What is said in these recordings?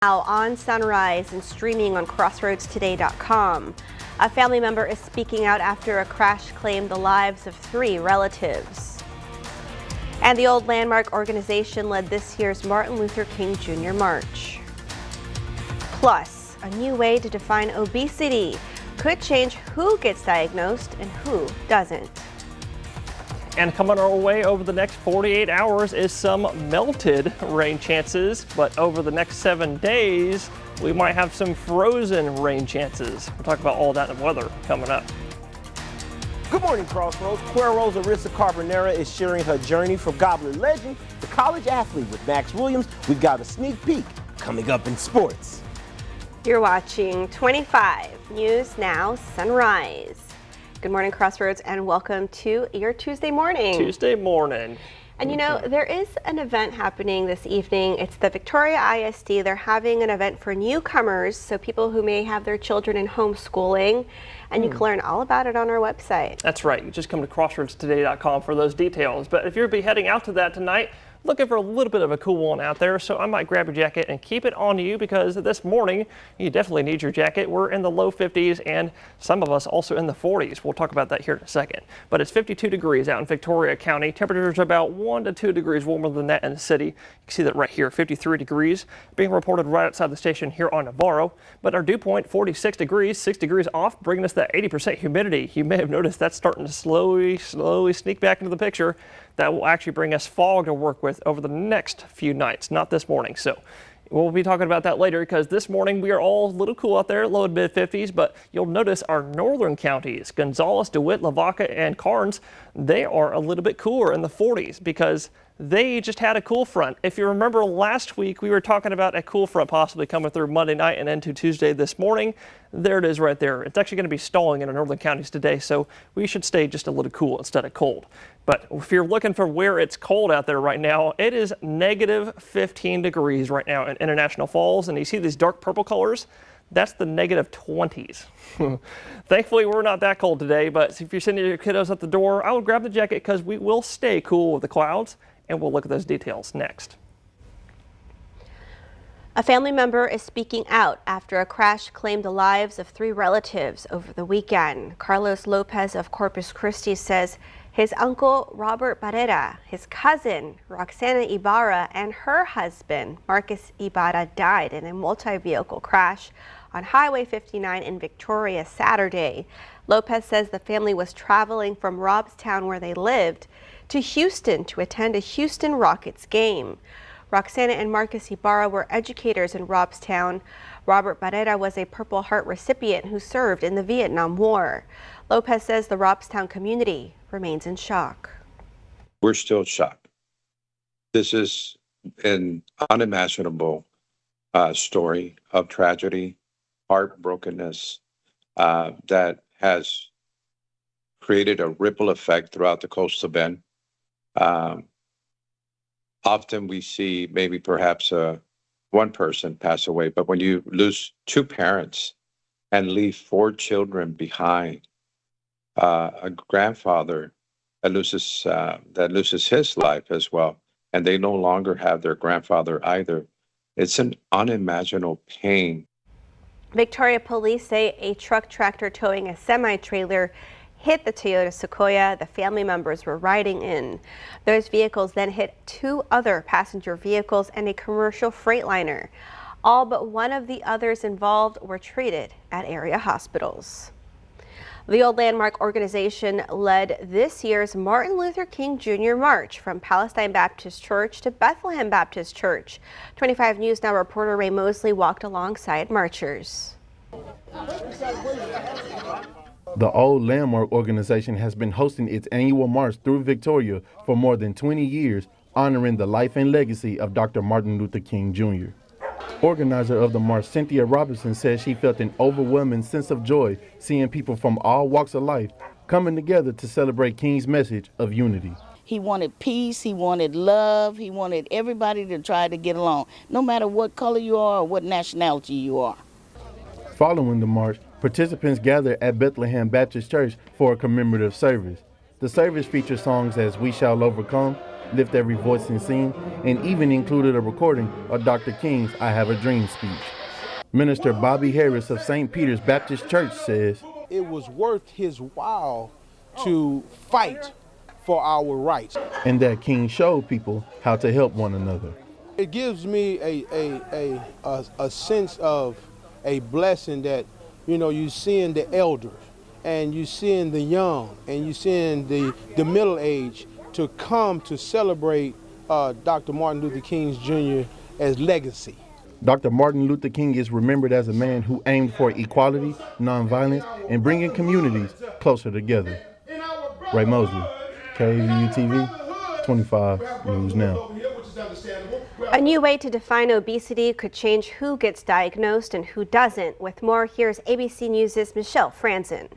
Now on Sunrise and streaming on crossroadstoday.com. A family member is speaking out after a crash claimed the lives of 3 relatives. And the Old Landmark organization led this year's Martin Luther King Jr. March. Plus, a new way to define obesity could change who gets diagnosed and who doesn't. And coming our way over the next 48 hours is some melted rain chances, but over the next 7 days, we might have some frozen rain chances. We'll talk about all that in the weather coming up. Good morning, Crossroads. Cuero's Arissa Carbonera is sharing her journey from Gobbler legend to college athlete with Max Williams. We've got a sneak peek coming up in sports. You're watching 25 News Now Sunrise. Good morning, Crossroads, and welcome to your Tuesday morning. Tuesday morning. And you know, there is an event happening this evening. It's the Victoria ISD. They're having an event for newcomers, so people who may have their children in homeschooling, and you can learn all about it on our website. That's right. You just come to crossroadstoday.com for those details. But if you'll be heading out to that tonight, looking for a little bit of a cool one out there, so I might grab your jacket and keep it on you because this morning you definitely need your jacket. We're in the low 50s and some of us also in the 40s. We'll talk about that here in a second. But it's 52 degrees out in Victoria County. Temperatures are about 1 to 2 degrees warmer than that in the city. You can see that right here, 53 degrees being reported right outside the station here on Navarro. But our dew point, 46 degrees, 6 degrees off, bringing us that 80% humidity. You may have noticed that's starting to slowly sneak back into the picture. That will actually bring us fog to work with over the next few nights, not this morning. So we'll be talking about that later because this morning we are all a little cool out there, low to mid 50s, but you'll notice our northern counties, Gonzales, DeWitt, Lavaca, and Karnes, they are a little bit cooler in the 40s because they just had a cool front. If you remember last week, we were talking about a cool front possibly coming through Monday night and into Tuesday this morning. There it is right there. It's actually going to be stalling in our northern counties today, so we should stay just a little cool instead of cold. But if you're looking for where it's cold out there right now, it is negative 15 degrees right now in International Falls, and you see these dark purple colors? That's the negative 20s. Thankfully, we're not that cold today, but if you're sending your kiddos at the door, I would grab the jacket because we will stay cool with the clouds. And we'll look at those details next. A family member is speaking out after a crash claimed the lives of 3 relatives over the weekend. Carlos Lopez of Corpus Christi says his uncle Robert Barrera, his cousin Roxana Ibarra, and her husband Marcus Ibarra died in a multi-vehicle crash on Highway 59 in Victoria Saturday. Lopez says the family was traveling from Robstown, where they lived, to Houston to attend a Houston Rockets game. Roxana and Marcus Ibarra were educators in Robstown. Robert Barrera was a Purple Heart recipient who served in the Vietnam War. Lopez says the Robstown community remains in shock. We're still shocked. This is an unimaginable story of tragedy, heartbrokenness that has created a ripple effect throughout the coastal bend. Often we see maybe perhaps one person pass away, but when you lose 2 parents and leave 4 children behind, a grandfather that loses his life as well, and they no longer have their grandfather either, it's an unimaginable pain. Victoria police say a truck tractor towing a semi-trailer hit the Toyota Sequoia the family members were riding in. Those vehicles then hit 2 other passenger vehicles and a commercial Freightliner. All but one of the others involved were treated at area hospitals. The Old Landmark organization led this year's Martin Luther King Jr. March from Palestine Baptist Church to Bethlehem Baptist Church. 25 News Now reporter Ray Mosley walked alongside marchers. The Old Landmark organization has been hosting its annual march through Victoria for more than 20 years, honoring the life and legacy of Dr. Martin Luther King Jr. Organizer of the march, Cynthia Robinson, says she felt an overwhelming sense of joy seeing people from all walks of life coming together to celebrate King's message of unity. He wanted peace, he wanted love, he wanted everybody to try to get along, no matter what color you are or what nationality you are. Following the march, participants gathered at Bethlehem Baptist Church for a commemorative service. The service featured songs as We Shall Overcome, Lift Every Voice and Sing, and even included a recording of Dr. King's I Have a Dream speech. Minister Bobby Harris of St. Peter's Baptist Church says, it was worth his while to fight for our rights. And that King showed people how to help one another. It gives me a sense of a blessing that, you seeing the elders and you seeing the young and you seeing the middle age to come to celebrate Dr. Martin Luther King Jr. as legacy. Dr. Martin Luther King is remembered as a man who aimed for equality, nonviolence, and bringing communities closer together. Ray Mosley, KVUE-TV, 25 News Now. A new way to define obesity could change who gets diagnosed and who doesn't. With more, here's ABC News' Michelle Franzen.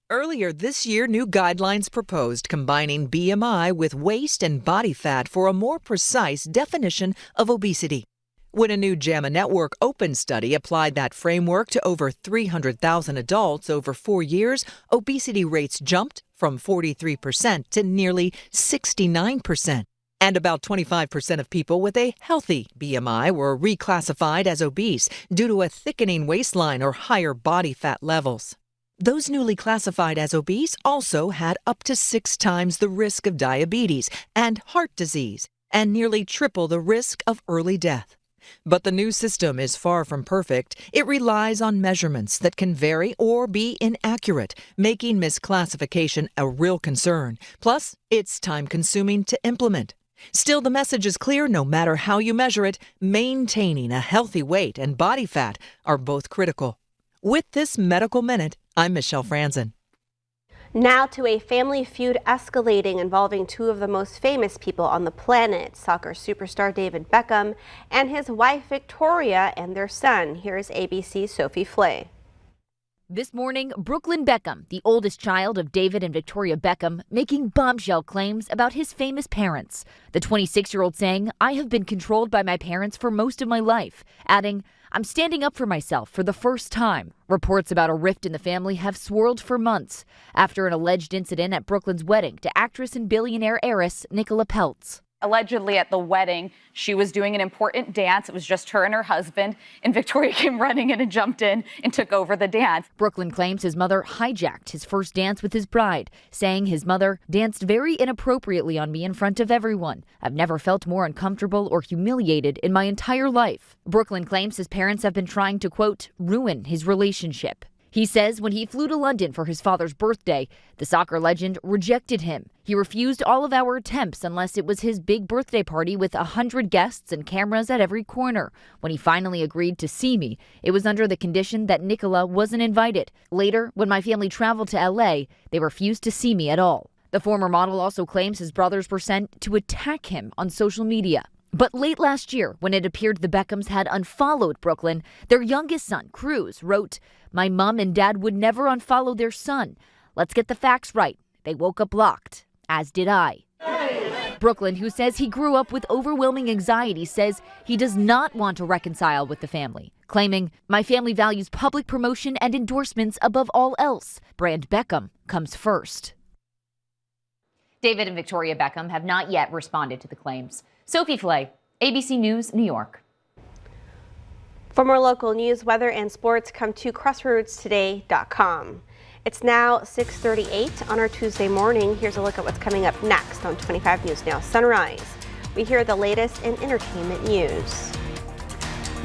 Earlier this year, new guidelines proposed combining BMI with waist and body fat for a more precise definition of obesity. When a new JAMA Network Open study applied that framework to over 300,000 adults over 4 years, obesity rates jumped from 43% to nearly 69%. And about 25% of people with a healthy BMI were reclassified as obese due to a thickening waistline or higher body fat levels. Those newly classified as obese also had up to 6 times the risk of diabetes and heart disease, and nearly triple the risk of early death. But the new system is far from perfect. It relies on measurements that can vary or be inaccurate, making misclassification a real concern. Plus, it's time-consuming to implement. Still, the message is clear: no matter how you measure it, maintaining a healthy weight and body fat are both critical. With this Medical Minute, I'm Michelle Franzen. Now to a family feud escalating involving two of the most famous people on the planet, soccer superstar David Beckham and his wife Victoria and their son. Here's ABC's Sophie Flay. This morning, Brooklyn Beckham, the oldest child of David and Victoria Beckham, making bombshell claims about his famous parents. The 26-year-old saying, "I have been controlled by my parents for most of my life," adding, "I'm standing up for myself for the first time." Reports about a rift in the family have swirled for months after an alleged incident at Brooklyn's wedding to actress and billionaire heiress Nicola Peltz. Allegedly at the wedding, she was doing an important dance. It was just her and her husband, and Victoria came running in and jumped in and took over the dance. Brooklyn claims his mother hijacked his first dance with his bride, saying his mother danced very inappropriately on me in front of everyone. "I've never felt more uncomfortable or humiliated in my entire life." Brooklyn claims his parents have been trying to, quote, ruin his relationship. He says when he flew to London for his father's birthday, the soccer legend rejected him. He refused all of our attempts unless it was his big birthday party with 100 guests and cameras at every corner. When he finally agreed to see me, it was under the condition that Nicola wasn't invited. Later, when my family traveled to LA, they refused to see me at all. The former model also claims his brothers were sent to attack him on social media. But late last year, when it appeared the Beckhams had unfollowed Brooklyn, their youngest son, Cruz, wrote, "My mom and dad would never unfollow their son. Let's get the facts right. They woke up blocked, as did I." Brooklyn, who says he grew up with overwhelming anxiety, says he does not want to reconcile with the family, claiming, "My family values public promotion and endorsements above all else. Brand Beckham comes first." David and Victoria Beckham have not yet responded to the claims. Sophie Flay, ABC News, New York. For more local news, weather, and sports, come to crossroadstoday.com. It's now 6:38 on our Tuesday morning. Here's a look at what's coming up next on 25 News Now Sunrise. We hear the latest in entertainment news.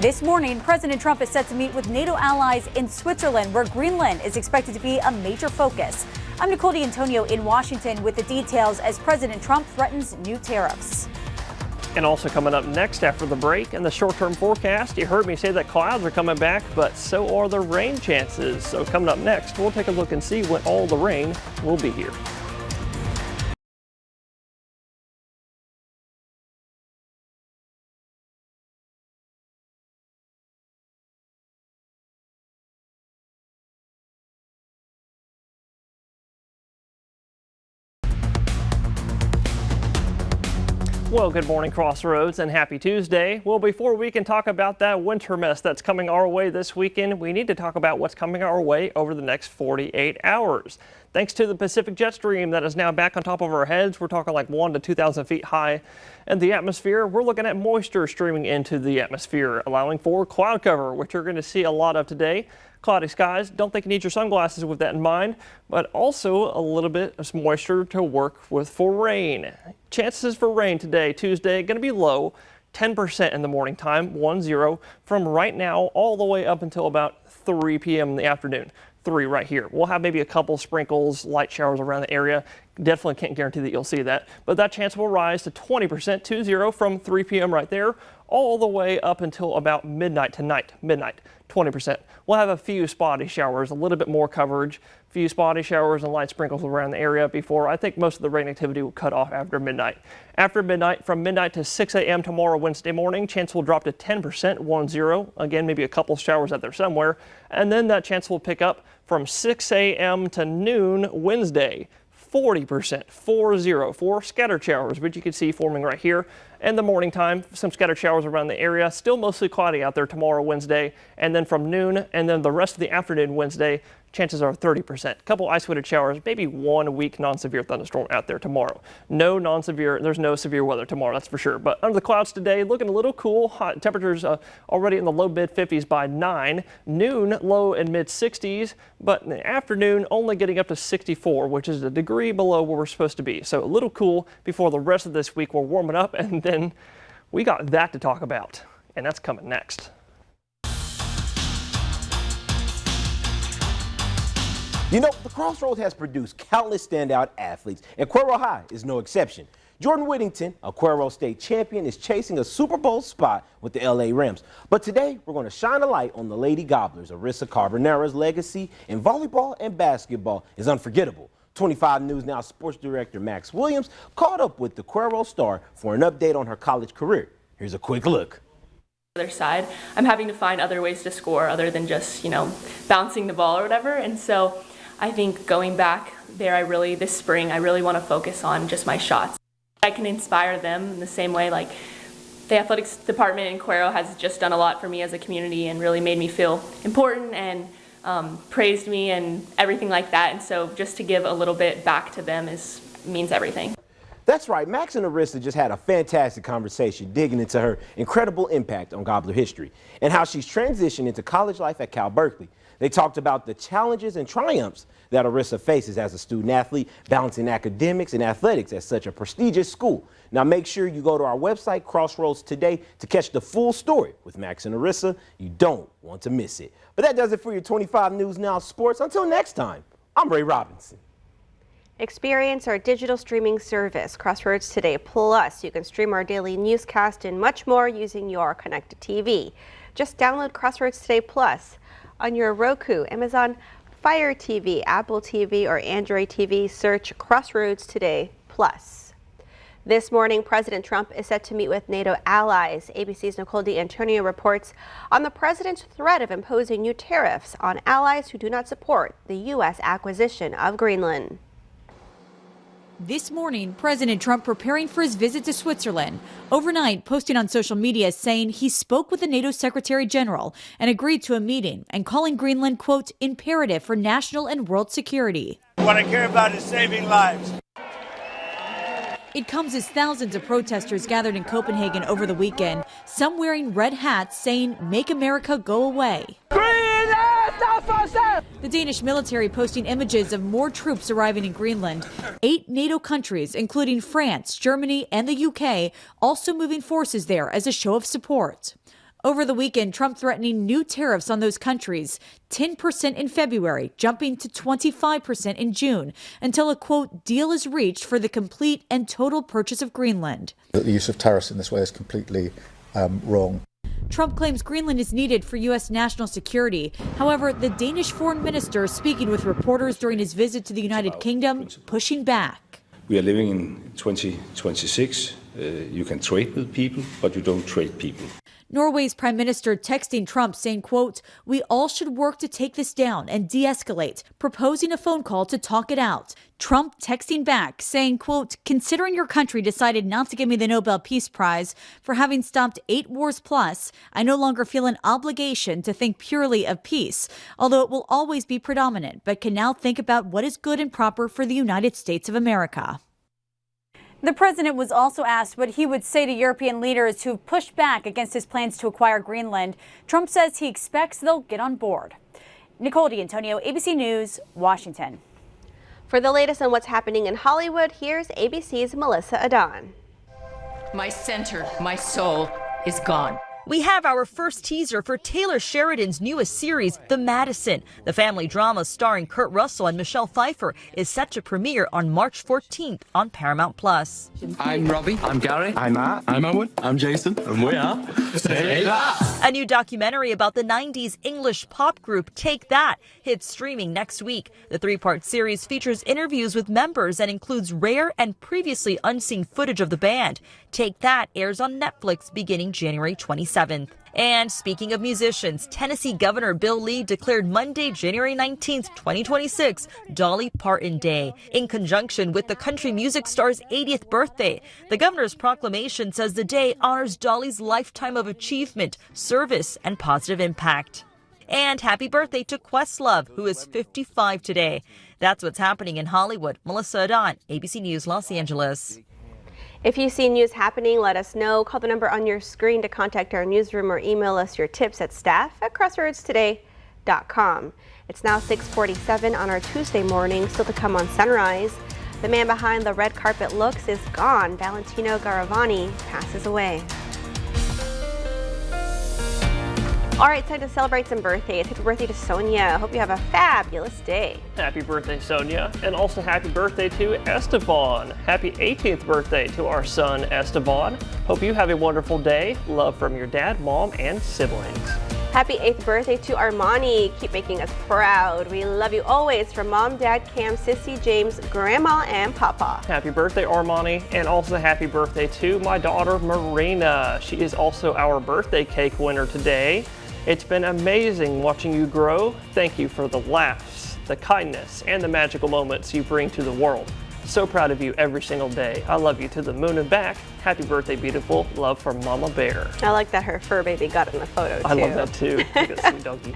This morning, President Trump is set to meet with NATO allies in Switzerland, where Greenland is expected to be a major focus. I'm Nicole D'Antonio in Washington with the details as President Trump threatens new tariffs. And also coming up next after the break in the short-term forecast, you heard me say that clouds are coming back, but so are the rain chances. So coming up next, we'll take a look and see when all the rain will be here. Well, good morning, Crossroads, and happy Tuesday. Well, before we can talk about that winter mess that's coming our way this weekend, we need to talk about what's coming our way over the next 48 hours. Thanks to the Pacific jet stream that is now back on top of our heads. We're talking like 1,000 to 2,000 feet high in the atmosphere. We're looking at moisture streaming into the atmosphere, allowing for cloud cover, which you're going to see a lot of today. Cloudy skies. Don't think you need your sunglasses with that in mind, but also a little bit of moisture to work with for rain. Chances for rain today, Tuesday, going to be low. 10% in the morning time, 10, from right now all the way up until about 3 p.m. in the afternoon. 3 right here. We'll have maybe a couple sprinkles, light showers around the area. Definitely can't guarantee that you'll see that, but that chance will rise to 20%, 20, from 3 p.m. right there, all the way up until about midnight tonight. Midnight, 20%. We'll have a few spotty showers, a little bit more coverage, few spotty showers and light sprinkles around the area before I think most of the rain activity will cut off after midnight. After midnight, from midnight to 6 a.m. tomorrow, Wednesday morning, chance will drop to 10%, 10. Again, maybe a couple showers out there somewhere. And then that chance will pick up from 6 a.m. to noon Wednesday. 40%, 40, for scattered showers, which you can see forming right here. In the morning time, some scattered showers around the area. Still mostly cloudy out there tomorrow, Wednesday. And then from noon and then the rest of the afternoon, Wednesday, chances are 30%. Couple isolated showers, maybe 1 weak non-severe thunderstorm out there tomorrow. There's no severe weather tomorrow, that's for sure. But under the clouds today, looking a little cool. Hot temperatures already in the low mid 50s by 9. Noon, low and mid 60s. But in the afternoon, only getting up to 64, which is a degree below where we're supposed to be. So a little cool before the rest of this week. We're warming up, and then we got that to talk about. And that's coming next. You know, the Crossroads has produced countless standout athletes, and Cuero High is no exception. Jordan Whittington, a Cuero State champion, is chasing a Super Bowl spot with the LA Rams. But today, we're going to shine a light on the Lady Gobblers. Arissa Carbonera's legacy in volleyball and basketball is unforgettable. 25 News Now sports director Max Williams caught up with the Cuero star for an update on her college career. Here's a quick look. Other side, I'm having to find other ways to score other than just, bouncing the ball or whatever. And so I think going back there, this spring, I really want to focus on just my shots. I can inspire them in the same way, like the athletics department in Cuero has just done a lot for me as a community and really made me feel important and praised me and everything like that. And so just to give a little bit back to them means everything. That's right. Max and Arissa just had a fantastic conversation digging into her incredible impact on Gobbler history and how she's transitioned into college life at Cal Berkeley. They talked about the challenges and triumphs that Arissa faces as a student athlete, balancing academics and athletics at such a prestigious school. Now make sure you go to our website, Crossroads Today, to catch the full story with Max and Arissa. You don't want to miss it. But that does it for your 25 News Now Sports. Until next time, I'm Ray Robinson. Experience our digital streaming service, Crossroads Today Plus. You can stream our daily newscast and much more using your connected TV. Just download Crossroads Today Plus on your Roku, Amazon Fire TV, Apple TV, or Android TV. Search Crossroads Today Plus. This morning, President Trump is set to meet with NATO allies. ABC's Nicole D'Antonio reports on the president's threat of imposing new tariffs on allies who do not support the U.S. acquisition of Greenland. This morning, President Trump preparing for his visit to Switzerland. Overnight, posting on social media saying he spoke with the NATO Secretary General and agreed to a meeting and calling Greenland, quote, imperative for national and world security. What I care about is saving lives. It comes as thousands of protesters gathered in Copenhagen over the weekend, some wearing red hats saying, "Make America go away." The Danish military posting images of more troops arriving in Greenland. 8 NATO countries, including France, Germany, and the UK, also moving forces there as a show of support. Over the weekend, Trump threatening new tariffs on those countries, 10% in February, jumping to 25% in June, until a, quote, deal is reached for the complete and total purchase of Greenland. The use of tariffs in this way is completely wrong. Trump claims Greenland is needed for U.S. national security. However, the Danish foreign minister, speaking with reporters during his visit to the United Kingdom, pushing back. We are living in 2026. You can trade with people, but you don't trade people. Norway's prime minister texting Trump saying, quote, we all should work to take this down and de-escalate, proposing a phone call to talk it out. Trump texting back saying, quote, considering your country decided not to give me the Nobel Peace Prize for having stopped 8 wars plus, I no longer feel an obligation to think purely of peace, although it will always be predominant, but can now think about what is good and proper for the United States of America. The president was also asked what he would say to European leaders who've pushed back against his plans to acquire Greenland. Trump says he expects they'll get on board. Nicole D'Antonio, ABC News, Washington. For the latest on what's happening in Hollywood, here's ABC's Melissa Adon. My center, my soul is gone. We have our first teaser for Taylor Sheridan's newest series, The Madison. The family drama starring Kurt Russell and Michelle Pfeiffer is set to premiere on March 14th on Paramount+. I'm Robbie. I'm Gary. I'm Matt. I'm Owen. I'm Jason. And we are Take That. A new documentary about the 90s English pop group Take That hits streaming next week. The 3-part series features interviews with members and includes rare and previously unseen footage of the band. Take That airs on Netflix beginning January 27th. And speaking of musicians, Tennessee Governor Bill Lee declared Monday, January 19th, 2026, Dolly Parton Day, in conjunction with the country music star's 80th birthday. The governor's proclamation says the day honors Dolly's lifetime of achievement, service, and positive impact. And happy birthday to Questlove, who is 55 today. That's what's happening in Hollywood. Melissa Adon, ABC News, Los Angeles. If you see news happening, let us know. Call the number on your screen to contact our newsroom or email us your tips at staff@crossroadstoday.com. It's now 6:47 on our Tuesday morning, still to come on Sunrise. The man behind the red carpet looks is gone. Valentino Garavani passes away. All right, time to celebrate some birthdays. Happy birthday to Sonia. Hope you have a fabulous day. Happy birthday, Sonia. And also happy birthday to Esteban. Happy 18th birthday to our son, Esteban. Hope you have a wonderful day. Love from your dad, mom, and siblings. Happy 8th birthday to Armani. Keep making us proud. We love you always from Mom, Dad, Cam, Sissy, James, Grandma, and Papa. Happy birthday, Armani. And also happy birthday to my daughter, Marina. She is also our birthday cake winner today. It's been amazing watching you grow. Thank you for the laughs, the kindness, and the magical moments you bring to the world. So proud of you every single day. I love you to the moon and back. Happy birthday, beautiful. Love from Mama Bear. I like that her fur baby got in the photo, too. I love that, too. Look at that sweet doggy.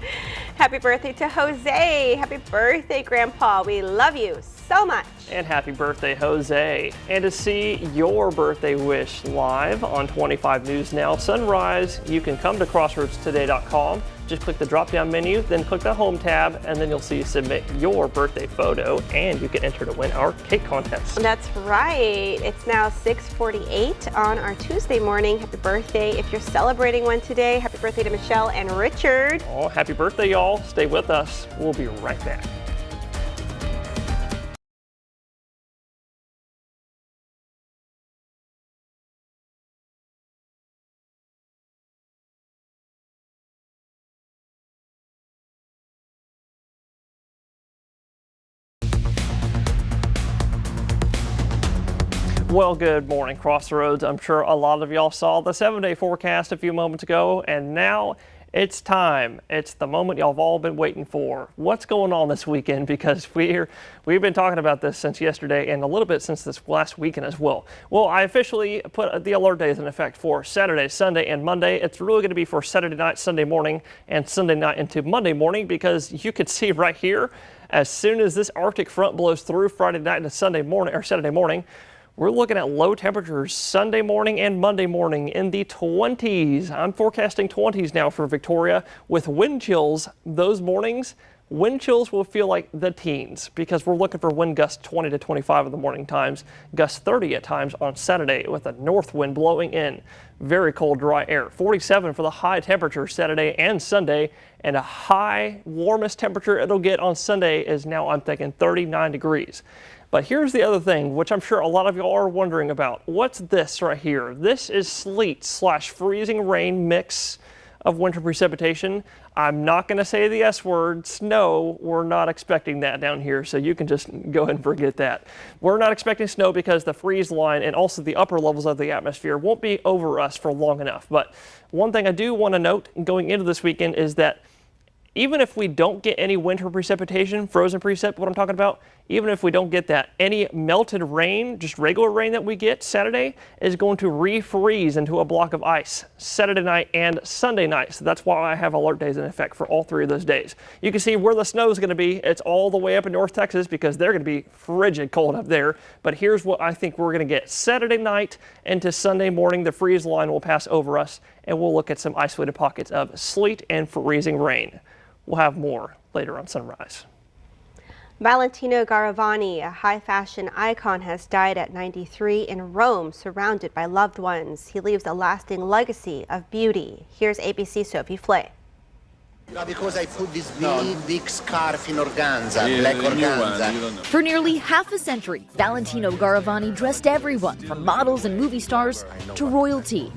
Happy birthday to Jose. Happy birthday, Grandpa. We love you so much. And happy birthday, Jose. And to see your birthday wish live on 25 News Now Sunrise, you can come to crossroadstoday.com. Just click the drop-down menu, then click the Home tab, and then you'll see submit your birthday photo, and you can enter to win our cake contest. That's right. It's now 6:48 on our Tuesday morning. Happy birthday. If you're celebrating one today, happy birthday to Michelle and Richard. Oh, happy birthday, y'all. Stay with us. We'll be right back. Well, good morning, Crossroads. I'm sure a lot of y'all saw the 7-day forecast a few moments ago, and now it's time. It's the moment y'all have all been waiting for. What's going on this weekend? Because we've been talking about this since yesterday and a little bit since this last weekend as well. Well, I officially put the alert days in effect for Saturday, Sunday, and Monday. It's really going to be for Saturday night, Sunday morning, and Sunday night into Monday morning, because you can see right here, as soon as this Arctic front blows through Friday night into Sunday morning or Saturday morning, we're looking at low temperatures Sunday morning and Monday morning in the 20s. I'm forecasting 20s now for Victoria with wind chills those mornings. Wind chills will feel like the teens because we're looking for wind gusts 20 to 25 in the morning times, gusts 30 at times on Saturday with a north wind blowing in. Very cold, dry air. 47 for the high temperature Saturday and Sunday, and a high warmest temperature it'll get on Sunday is now, I'm thinking, 39 degrees. But here's the other thing, which I'm sure a lot of you are wondering about. What's this right here? This is sleet/freezing rain mix of winter precipitation. I'm not going to say the S word, snow. We're not expecting that down here, so you can just go ahead and forget that. We're not expecting snow because the freeze line and also the upper levels of the atmosphere won't be over us for long enough. But one thing I do want to note going into this weekend is that even if we don't get any winter precipitation, frozen precip, what I'm talking about, even if we don't get that, any melted rain, just regular rain that we get Saturday is going to refreeze into a block of ice Saturday night and Sunday night. So that's why I have alert days in effect for all 3 of those days. You can see where the snow is going to be. It's all the way up in North Texas because they're going to be frigid cold up there. But here's what I think we're going to get. Saturday night into Sunday morning, the freeze line will pass over us and we'll look at some isolated pockets of sleet and freezing rain. We'll have more later on Sunrise. Valentino Garavani, a high fashion icon, has died at 93 in Rome, surrounded by loved ones. He leaves a lasting legacy of beauty. Here's ABC Sophie Flay. Because I put this big scarf in organza, black organza. For nearly half a century, Valentino Garavani dressed everyone from models and movie stars to royalty.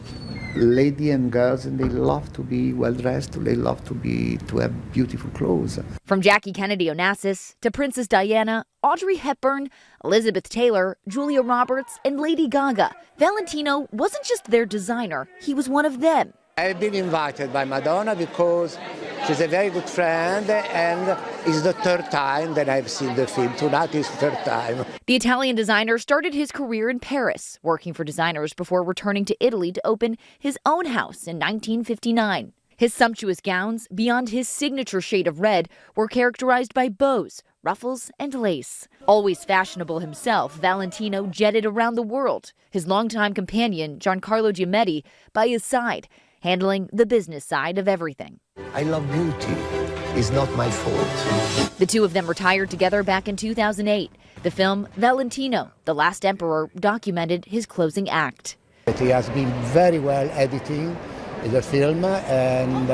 Ladies and girls, and they love to be well dressed. They love to have beautiful clothes. From Jackie Kennedy Onassis to Princess Diana, Audrey Hepburn, Elizabeth Taylor, Julia Roberts, and Lady Gaga, Valentino wasn't just their designer, he was one of them. I've been invited by Madonna because she's a very good friend, and it's the 3rd time that I've seen the film. Tonight is the 3rd time. The Italian designer started his career in Paris, working for designers before returning to Italy to open his own house in 1959. His sumptuous gowns, beyond his signature shade of red, were characterized by bows, ruffles, and lace. Always fashionable himself, Valentino jetted around the world, his longtime companion, Giancarlo Giametti, by his side, handling the business side of everything. I love beauty. It's not my fault. The two of them retired together back in 2008. The film Valentino, The Last Emperor, documented his closing act. He has been very well editing the film, and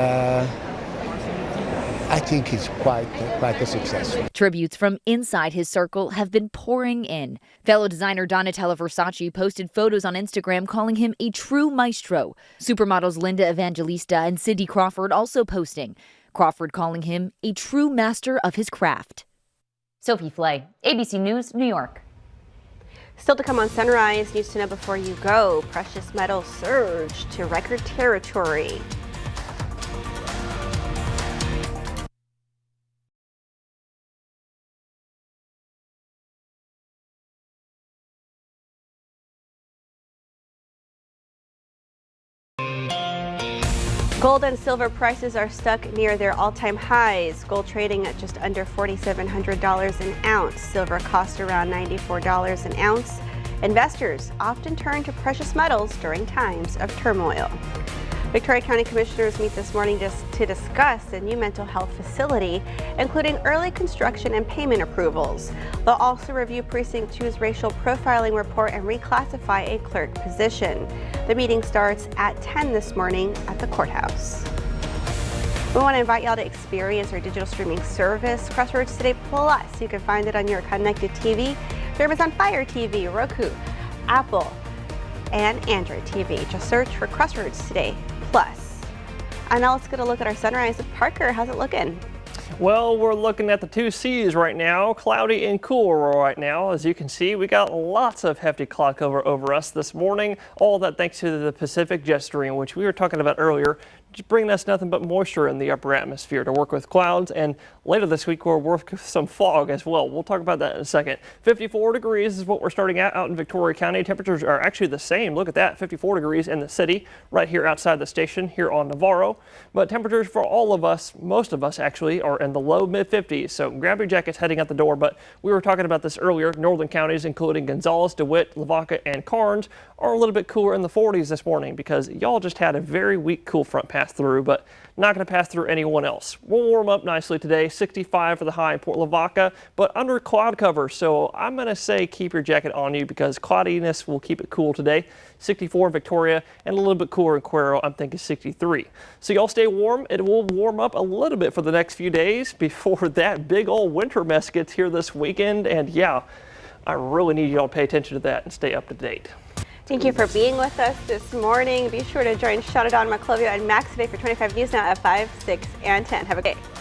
I think it's quite a success. Tributes from inside his circle have been pouring in. Fellow designer Donatella Versace posted photos on Instagram calling him a true maestro. Supermodels Linda Evangelista and Cindy Crawford also posting. Crawford calling him a true master of his craft. Sophie Flay, ABC News, New York. Still to come on Sunrise, news to know before you go. Precious metals surge to record territory. Gold and silver prices are stuck near their all-time highs. Gold trading at just under $4,700 an ounce. Silver cost around $94 an ounce. Investors often turn to precious metals during times of turmoil. Victoria County Commissioners meet this morning to discuss a new mental health facility, including early construction and payment approvals. They'll also review Precinct 2's racial profiling report and reclassify a clerk position. The meeting starts at 10 this morning at the courthouse. We want to invite y'all to experience our digital streaming service, Crossroads Today Plus. You can find it on your connected TV, Amazon Fire TV, Roku, Apple, and Android TV. Just search for Crossroads Today Plus. And now let's get a look at our sunrise with Parker. How's it looking? Well, we're looking at the 2 C's right now, cloudy and cool right now. As you can see, we got lots of hefty cloud cover over us this morning. All that thanks to the Pacific jet stream, which we were talking about earlier, just bringing us nothing but moisture in the upper atmosphere to work with clouds. And later this week, we'll work with some fog as well. We'll talk about that in a second. 54 degrees is what we're starting at out in Victoria County. Temperatures are actually the same. Look at that, 54 degrees in the city, right here outside the station here on Navarro. But temperatures for all of us, most of us actually, are in the low mid 50s. So grab your jackets heading out the door. But we were talking about this earlier. Northern counties, including Gonzales, DeWitt, Lavaca, and Karnes, are a little bit cooler in the 40s this morning because y'all just had a very weak cool front pass through, but not going to pass through anyone else. We'll warm up nicely today, 65 for the high in Port Lavaca, but under cloud cover. So I'm going to say keep your jacket on you because cloudiness will keep it cool today. 64 in Victoria and a little bit cooler in Cuero, I'm thinking 63. So y'all stay warm. It will warm up a little bit for the next few days before that big old winter mess gets here this weekend. And yeah, I really need y'all to pay attention to that and stay up to date. Thank you for being with us this morning. Be sure to join Shaunae Dawn, Maclovio, and Max today for 25 News Now at 5, 6, and 10. Have a great day.